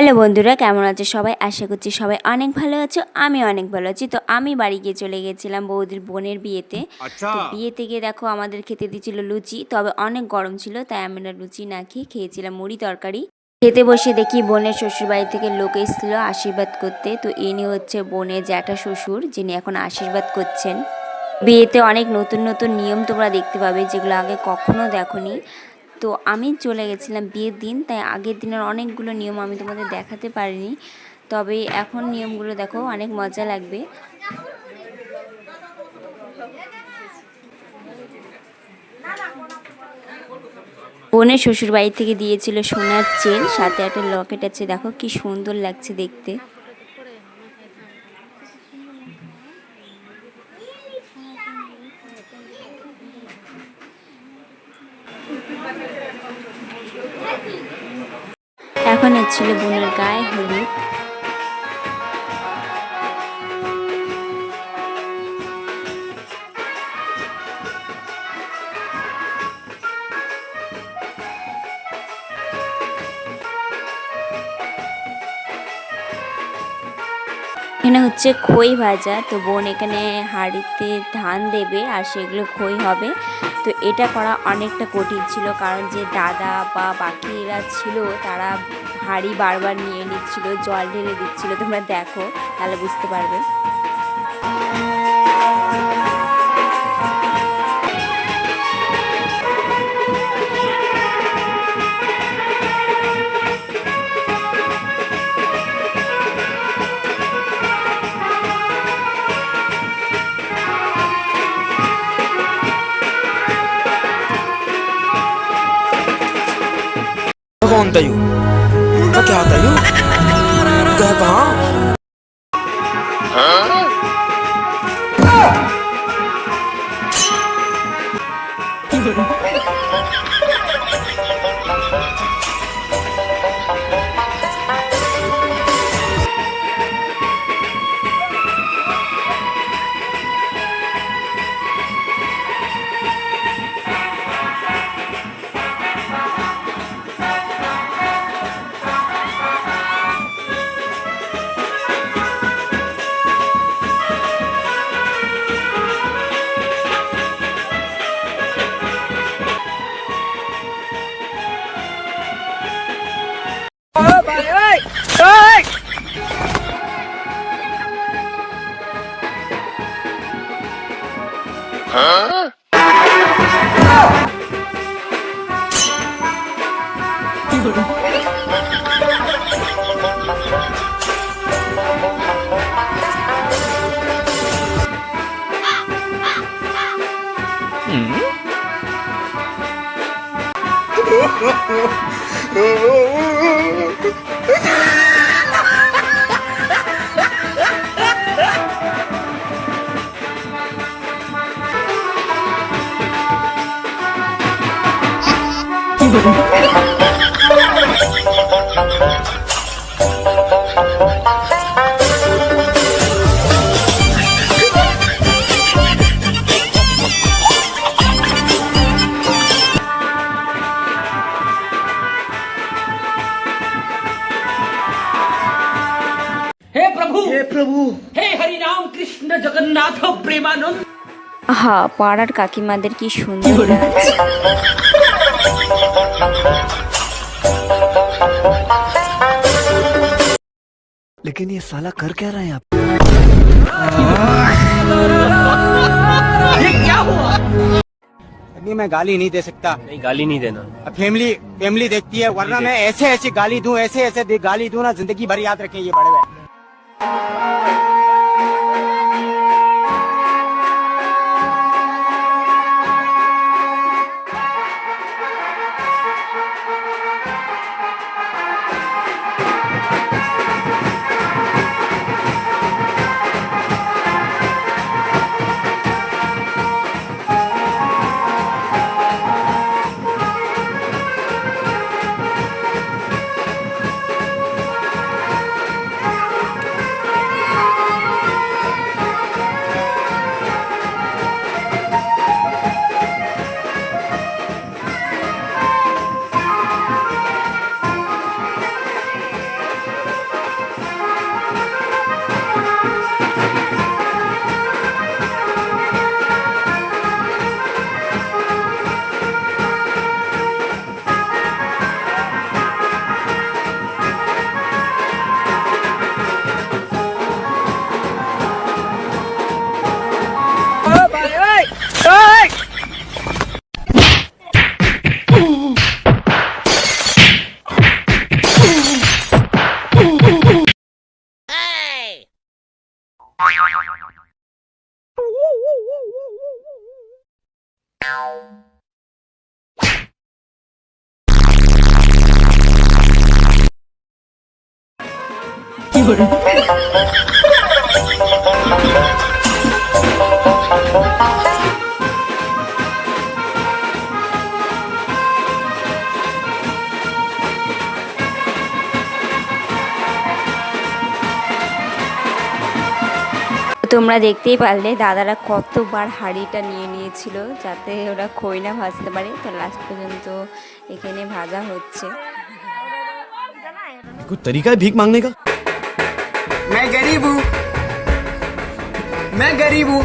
Hello বন্ধুরা, কেমন আছো সবাই? আশা করছি সবাই অনেক ভালো আছো। আমি অনেক ভালো আছি। তো আমি বাড়ি গিয়ে চলে গেছিলাম বৌদির বোনের বিয়েতে। আচ্ছা। তো বিয়েতে গিয়ে দেখো আমাদের খেতে দিয়েছিল লুচি, তবে অনেক গরম ছিল তাই আমরা লুচি না খেয়ে খেয়েছিলাম মুড়ি তরকারি। খেতে বসে দেখি বোনের শ্বশুরবাড়ি থেকে লোক এসেছিলো আশীর্বাদ করতে। তো ইনি হচ্ছে বোনের জ্যাঠা শ্বশুর, যিনি এখন আশীর্বাদ করছেন। বিয়েতে অনেক নতুন নতুন নিয়ম তোমরা দেখতে পাবে, যেগুলো আগে কখনো দেখোনি। তো আমি চলে গেছিলাম বিয়ের দিন, তাই আগের দিনের অনেকগুলো নিয়ম আমি তোমাদের দেখাতে পারিনি। তবে এখন নিয়মগুলো দেখো, অনেক মজা লাগবে। বোনের শ্বশুর বাড়ি থেকে দিয়েছিল সোনার চেন, সাথে একটা লকেট আছে। দেখো কি সুন্দর লাগছে দেখতে। এখন হচ্ছিল বোনের গায়ে হলুদ। এখানে হচ্ছে খই ভাজা। তো বোন এখানে হাঁড়িতে ধান দেবে আর সেগুলো খই হবে। তো এটা করা অনেকটা কঠিন ছিল, কারণ যে দাদা বা বাকিরা ছিল তারা হাঁড়ি বারবার নিয়ে নিচ্ছিল, জল ঢেলে দিচ্ছিল। তোমরা দেখো তাহলে বুঝতে পারবে। कौन था यू? क्या था यू? कहाँ? हे प्रभु हे हरि राम कृष्ण जगन्नाथ प्रेमानंद। হা, পাড়ার কাকিমাদের কি সুন্দর লাগছে। लेकिन ये साला कर क्या रहे हैं आप? ये क्या हुआ? नहीं, मैं गाली नहीं दे सकता। नहीं, गाली नहीं देना। फैमिली फैमिली देखती है, वरना मैं ऐसे ऐसे गाली दूं, ऐसे ऐसे गाली दूं ना, जिंदगी भर याद रखें ये बड़े भाई। তোমরা দেখতেই পারলে দাদারা কতবার হাঁড়িটা নিয়ে নিয়েছিল যাতে ওরা খই না ভাজতে পারে। তো লাস্ট পর্যন্ত এখানে ভাজা হচ্ছে। कोई तरीका है भीख मांगने का? मैं गरीब हूँ, मैं गरीब हूँ।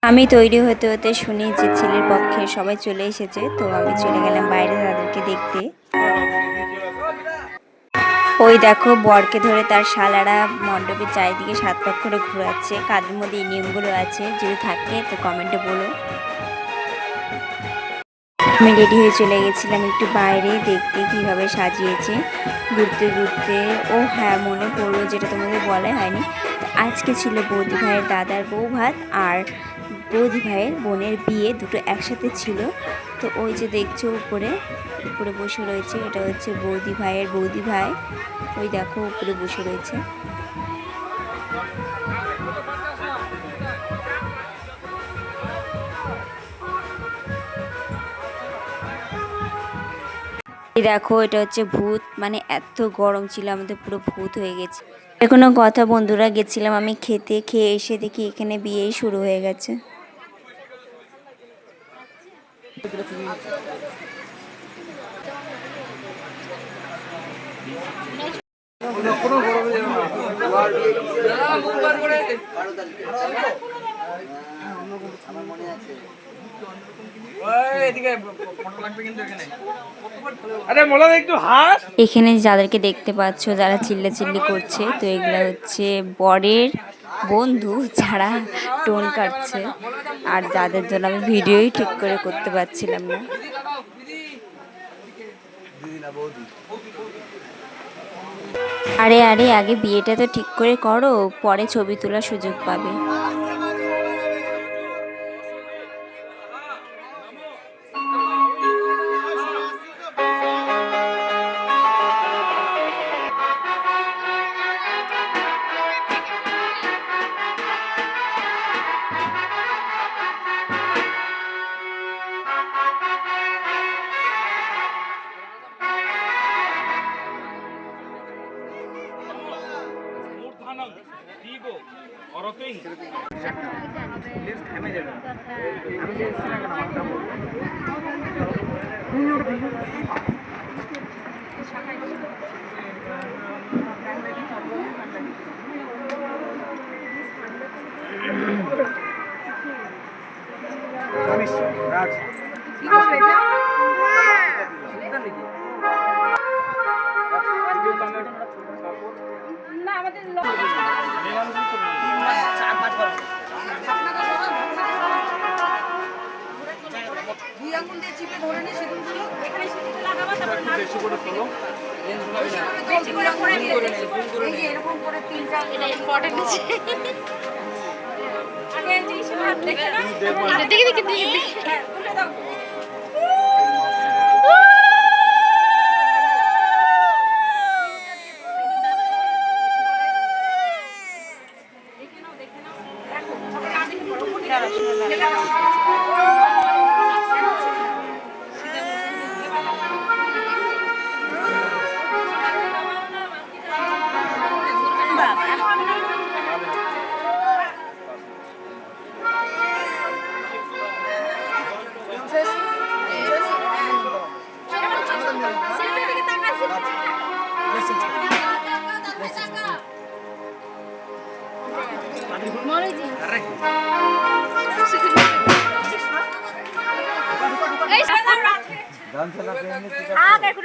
আমি তৈরি হতে হতে শুনি যে ছেলের পক্ষে সবাই চলে এসেছে। তো আমি চলে গেলাম বাইরে তাদেরকে দেখতে। ওই দেখো বরকে ধরে তার শালারা মণ্ডপের চারিদিকে 7 পাক করে ঘোরাচ্ছে। কাদের মধ্যে এই নিয়মগুলো আছে, যদি থাকে তো কমেন্টে বলো। আমি রেডি হয়ে চলে গেছিলাম একটু বাইরে দেখতে কিভাবে সাজিয়েছে। ঘুরতে ঘুরতে ও হ্যাঁ, মনে পড়লো যেটা তোমাদের বলাই হয়নি। তো আজকে ছিল বৌদি ভাইয়ের দাদার বউ ভাত আর বৌদি ভাইয়ের বোনের বিয়ে, দুটো একসাথে ছিল। তো ওই যে দেখছো উপরে উপরে বসে রয়েছে, এটা হচ্ছে বৌদি ভাইয়ের বৌদি ভাই। ওই দেখো উপরে বসে রয়েছে। এই দেখো এটা হচ্ছে ভূত, মানে এত গরম ছিল আমাদের পুরো ভূত হয়ে গেছে। কোনো কথা বন্ধুরা, গেছিলাম আমি খেতে, খেয়ে এসে দেখি এখানে বিয়েই শুরু হয়ে গেছে। এখানে যাদেরকে দেখতে পাচ্ছ যারা চিল্লাচিল্লি করছে, তো এগুলা হচ্ছে বরের বন্ধু যারা টোন কাটছে, আর যাদের জন্য আমি ভিডিওই ঠিক করে করতে পারছিলাম না। আরে আরে, আগে বিয়েটা তো ঠিক করে করো, পরে ছবি তোলার সুযোগ পাবে।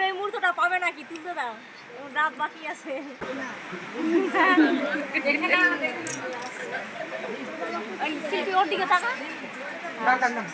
এই মুহূর্তটা পাবে নাকি তুলতে দাও। দাঁত বাকি আছে। শিল্পী ওর দিকে তাকা। ডাক ডাক ডাক